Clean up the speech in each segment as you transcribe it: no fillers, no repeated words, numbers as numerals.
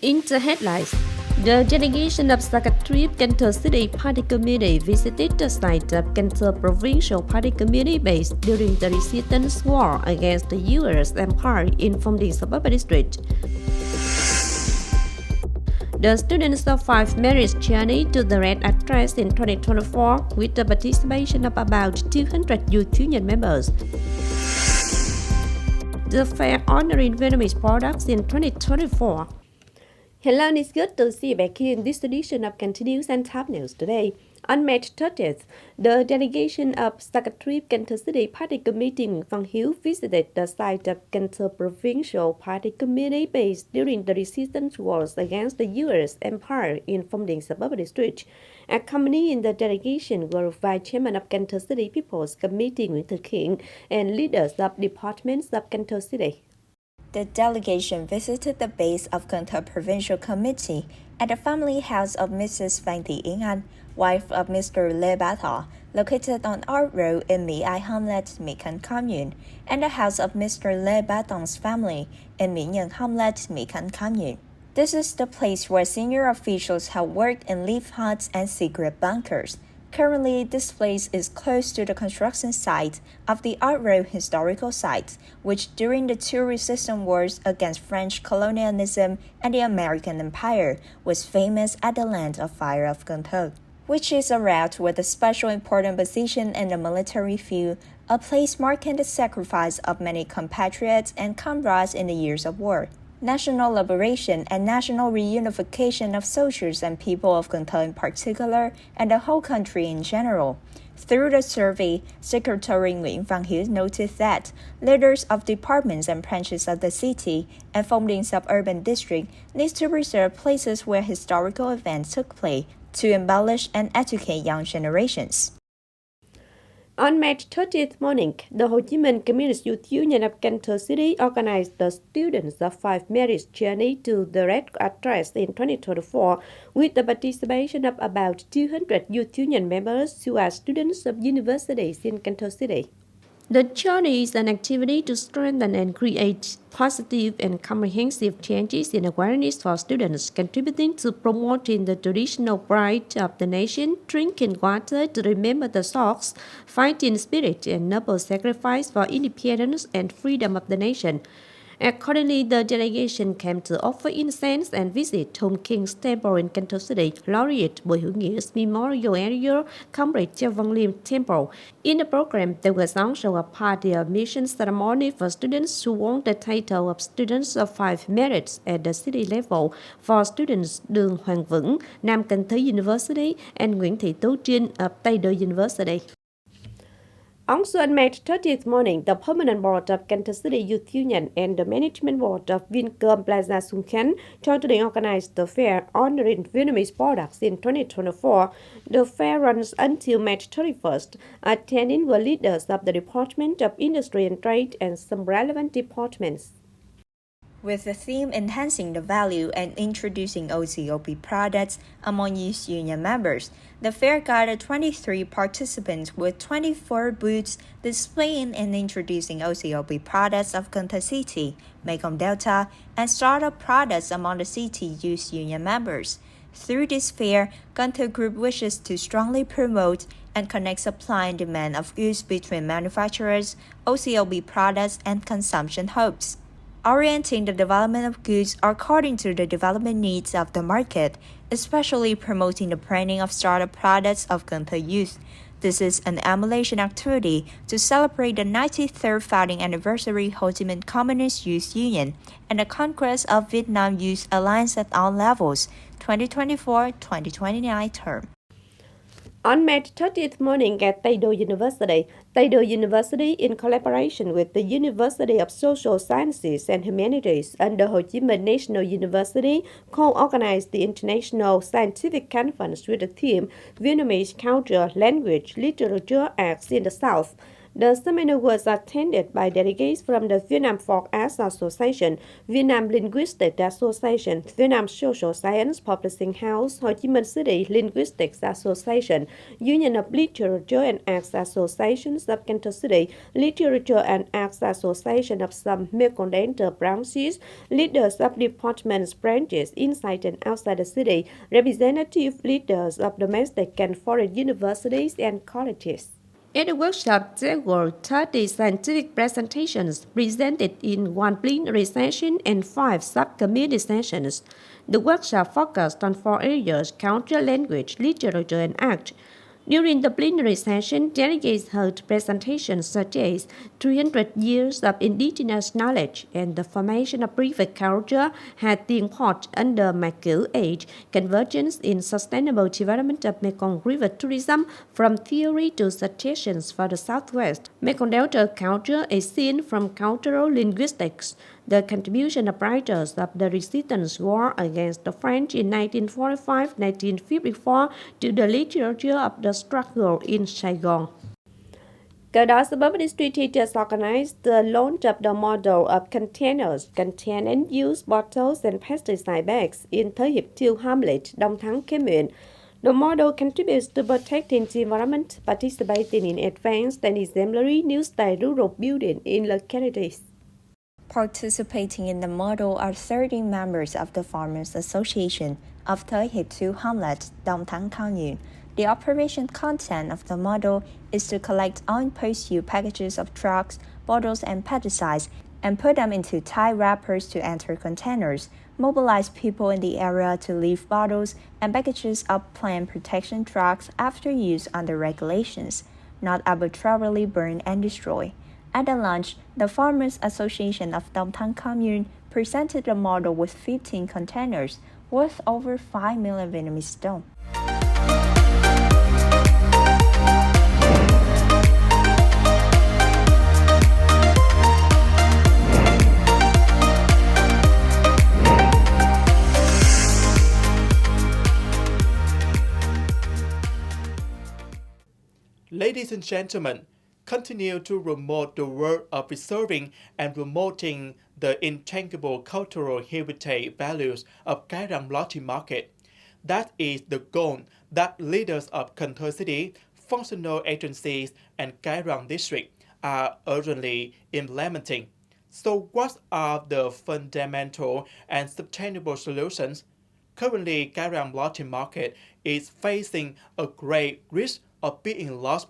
In the headlines, the delegation of Secretary of Cần Thơ City Party Committee visited the site of Cần Thơ Provincial Party Committee base during the resistance war against the U.S. Empire in Phong Điền Suburban District. The students of 5 married journey to the red address in 2024 with the participation of about 200 youth union members. The fair honoring Vietnamese products in 2024. Hello, it's good to see you back here in this edition of Continuous and Top News today. On March 30th, the delegation of Secretary of Cần Thơ City Party Committee Nguyễn Văn Hiếu visited the site of Cần Thơ Provincial Party Committee base during the resistance wars against the U.S. Empire in Phong Điền Suburban District. Accompanying the delegation were Vice Chairman of Cần Thơ City People's Committee Nguyễn Thực Hiện and leaders of departments of Cần Thơ City. The delegation visited the base of Cần Thơ Provincial Committee at the family house of Mrs. Phan Thị Yến Anh, wife of Mr. Lê Bá Thọ, located on Art Road in Mỹ Ai Hamlet, Mỹ Khánh Commune, and the house of Mr. Lê Bá Thong's family in Mỹ Nhân Hamlet, Mỹ Khánh Commune. This is the place where senior officials have worked in leaf huts and secret bunkers. Currently, this place is close to the construction site of the Art Road historical site, which during the two resistance wars against French colonialism and the American Empire was famous as the land of fire of Cần Thơ, which is a route with a special important position in the military field, a place marking the sacrifice of many compatriots and comrades in the years of war. National liberation and national reunification of soldiers and people of Cần Thơ in particular, and the whole country in general. Through the survey, Secretary Nguyễn Văn Hiếu noted that leaders of departments and branches of the city and Phong Điền Suburban District need to preserve places where historical events took place to embellish and educate young generations. On March 30th morning, the Ho Chi Minh Communist Youth Union of Cần Thơ City organized the students of 5 marriage journey to the red address in 2024 with the participation of about 200 youth union members who are students of universities in Cần Thơ City. The journey is an activity to strengthen and create positive and comprehensive changes in awareness for students, contributing to promoting the traditional pride of the nation, drinking water to remember the source, fighting spirit, and noble sacrifice for independence and freedom of the nation. Accordingly, the delegation came to offer incense and visit Home King's Temple in Cần Thơ City, Laureate Bùi Hữu Nghĩa Memorial Area, Comrade Châu Văn Liêm Temple. In the program, there was also a party admission ceremony for students who won the title of Students of 5 Merits at the city level for students Đường Hoàng Vững, Nam Cần Thơ University, and Nguyễn Thị Tú Trinh of Tây Đô University. Also on March 30th morning, the Permanent Board of Cần Thơ City Youth Union and the Management Board of Vincom Plaza Xuân Khánh jointly organized the fair honoring Vietnamese products in 2024. The fair runs until March 31st. Attending were leaders of the Department of Industry and Trade and some relevant departments. With the theme enhancing the value and introducing OCOP products among youth union members, the fair gathered 23 participants with 24 booths displaying and introducing OCOP products of Cần Thơ City, Mekong Delta, and startup products among the city youth union members. Through this fair, Cần Thơ Group wishes to strongly promote and connect supply and demand of goods between manufacturers, OCOP products, and consumption hubs, orienting the development of goods according to the development needs of the market, especially promoting the branding of startup products of Cần Thơ youth. This is an emulation activity to celebrate the 93rd founding anniversary Ho Chi Minh Communist Youth Union and the conquest of Vietnam Youth Alliance at all levels, 2024-2029 term. On March 30th morning at Tây Đô University, in collaboration with the University of Social Sciences and Humanities and the Ho Chi Minh National University, co-organized the International Scientific Conference with the theme Vietnamese Culture, Language, Literature, Arts in the South. The seminar was attended by delegates from the Vietnam Folk Arts Association, Vietnam Linguistics Association, Vietnam Social Science Publishing House, Ho Chi Minh City Linguistics Association, Union of Literature and Arts Associations of Cần Thơ City, Literature and Arts Association of some Mekong branches, leaders of departments branches inside and outside the city, representative leaders of domestic and foreign universities and colleges. At the workshop, there were 30 scientific presentations presented in one plenary session and 5 subcommittee sessions. The workshop focused on 4 areas: culture, language, literature, and art. During the plenary session, delegates heard presentations such as 300 years of indigenous knowledge and the formation of private culture had Tiền Port under Mạc Age, convergence in sustainable development of Mekong River tourism from theory to suggestions for the Southwest, Mekong Delta culture, a scene from cultural linguistics, the contribution of writers of the resistance war against the French in 1945-1954 to the literature of the struggle in Saigon. Cờ Suburban District teachers organized the launch of the model of containers containing used bottles and pesticide bags in Thới Hiệp 2 hamlet, Đông Thắng, Kế Nguyện. The model contributes to protecting the environment, participating in advanced and exemplary new-style rural building in localities. Participating in the model are 30 members of the Farmers Association of Thới Hiệp 2 hamlet, Đông Thắng Commune. The operation content of the model is to collect on post-use packages of drugs, bottles, and pesticides and put them into tie wrappers to enter containers, mobilize people in the area to leave bottles and packages of plant protection drugs after use under regulations, not arbitrarily burn and destroy. At the launch, the Farmers Association of Đông Thắng Commune presented a model with 15 containers worth over 5 million Vietnamese đồng. Ladies and gentlemen, continue to promote the work of preserving and promoting the intangible cultural heritage values of Cái Răng Floating Market. That is the goal that leaders of Cần Thơ City, functional agencies, and Cái Răng District are urgently implementing. So what are the fundamental and sustainable solutions? Currently, Cái Răng Floating Market is facing a great risk of being lost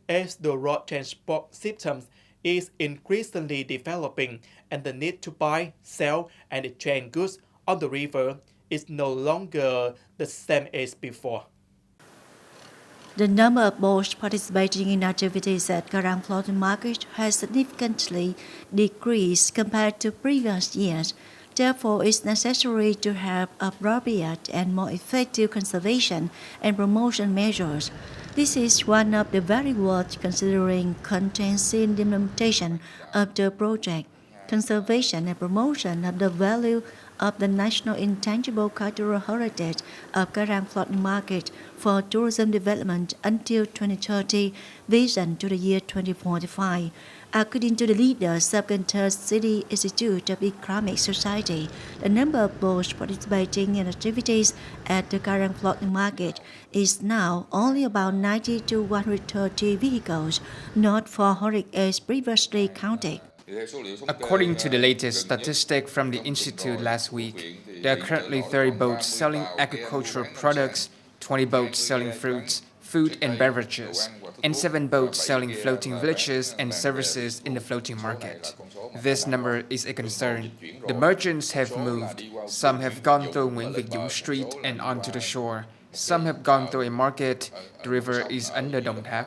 as the road transport system is increasingly developing and the need to buy, sell, and exchange goods on the river is no longer the same as before. The number of boats participating in activities at Cái Răng Floating Market has significantly decreased compared to previous years. Therefore, it's necessary to have appropriate and more effective conservation and promotion measures. This is one of the very words considering contents in the implementation of the project. Conservation and promotion of the value of the national intangible cultural heritage of Cái Răng Floating Market for tourism development until 2030, vision to the year 2045. According to the leaders of Cần Thơ City Institute of Economic Society, the number of boats participating in activities at the Cái Răng Floating Market is now only about 90 to 130 vehicles, not 400 as previously counted. According to the latest statistic from the Institute last week, there are currently 30 boats selling agricultural products, 20 boats selling fruits, food and beverages, and 7 boats selling floating villages and services in the floating market. This number is a concern. The merchants have moved. Some have gone through Nguyễn Việt Dũng Street and onto the shore. Some have gone through a market. The river is under Đồng Tháp.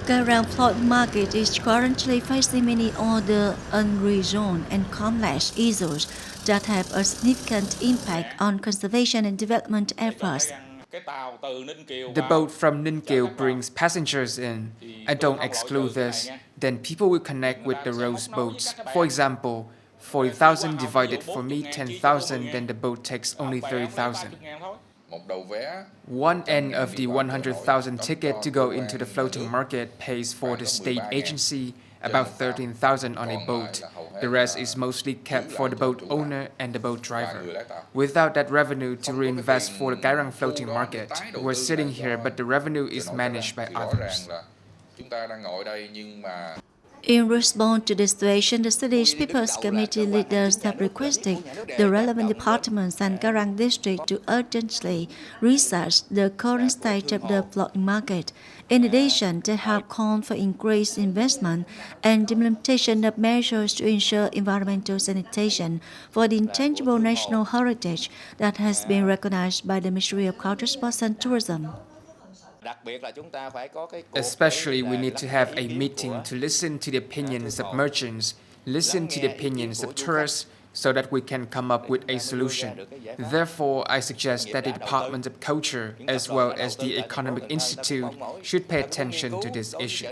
Cái Răng Floating Market is currently facing many other unresolved and complex issues that have a significant impact on conservation and development efforts. The boat from Ninh Kiều brings passengers in. I don't exclude this. Then people will connect with the row's boats. For example, 40,000 divided for me 10,000, then the boat takes only 30,000. One end of the 100,000 ticket to go into the floating market pays for the state agency, about 13,000 on a boat. The rest is mostly kept for the boat owner and the boat driver. Without that revenue to reinvest for the Cái Răng floating market, we're sitting here but the revenue is managed by others. In response to the situation, the City's People's Committee leaders have requested the relevant departments and Cái Răng district to urgently research the current state of the floating market. In addition, they have called for increased investment and implementation of measures to ensure environmental sanitation for the intangible national heritage that has been recognized by the Ministry of Culture, Sports and Tourism. Especially, we need to have a meeting to listen to the opinions of merchants, listen to the opinions of tourists, so that we can come up with a solution. Therefore, I suggest that the Department of Culture, as well as the Economic Institute, should pay attention to this issue.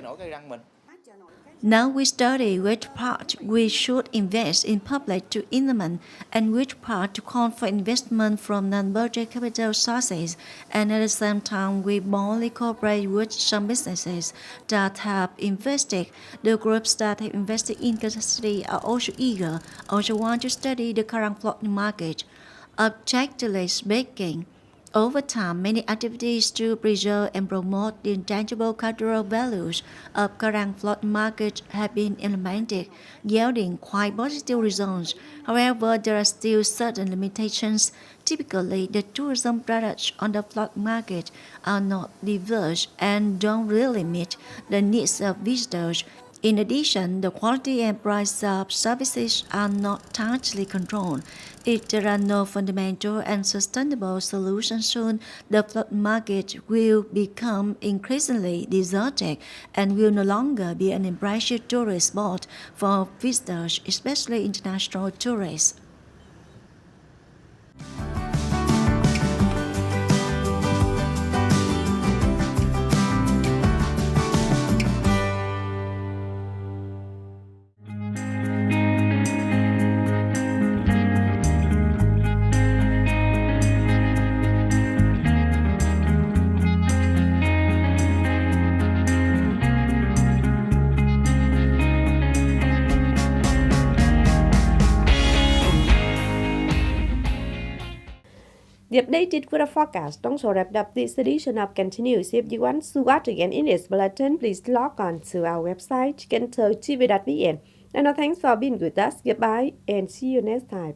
Now we study which part we should invest in public to implement and which part to call for investment from non-budget capital sources, and at the same time we boldly cooperate with some businesses that have invested. The groups that have invested in Cần Thơ City are also eager, also want to study the current floating market. Objectively speaking, over time, many activities to preserve and promote the intangible cultural values of Cái Răng floating market have been implemented, yielding quite positive results. However, there are still certain limitations. Typically, the tourism products on the floating market are not diverse and don't really meet the needs of visitors. In addition, the quality and price of services are not tightly controlled. If there are no fundamental and sustainable solutions soon, the floating market will become increasingly deserted and will no longer be an impressive tourist spot for visitors, especially international tourists. The updated weather forecast also wrapped up this edition of Continuous. If you want to watch again in its bulletin, please log on to our website, kenthotv.vn. And thanks for being with us. Goodbye and see you next time.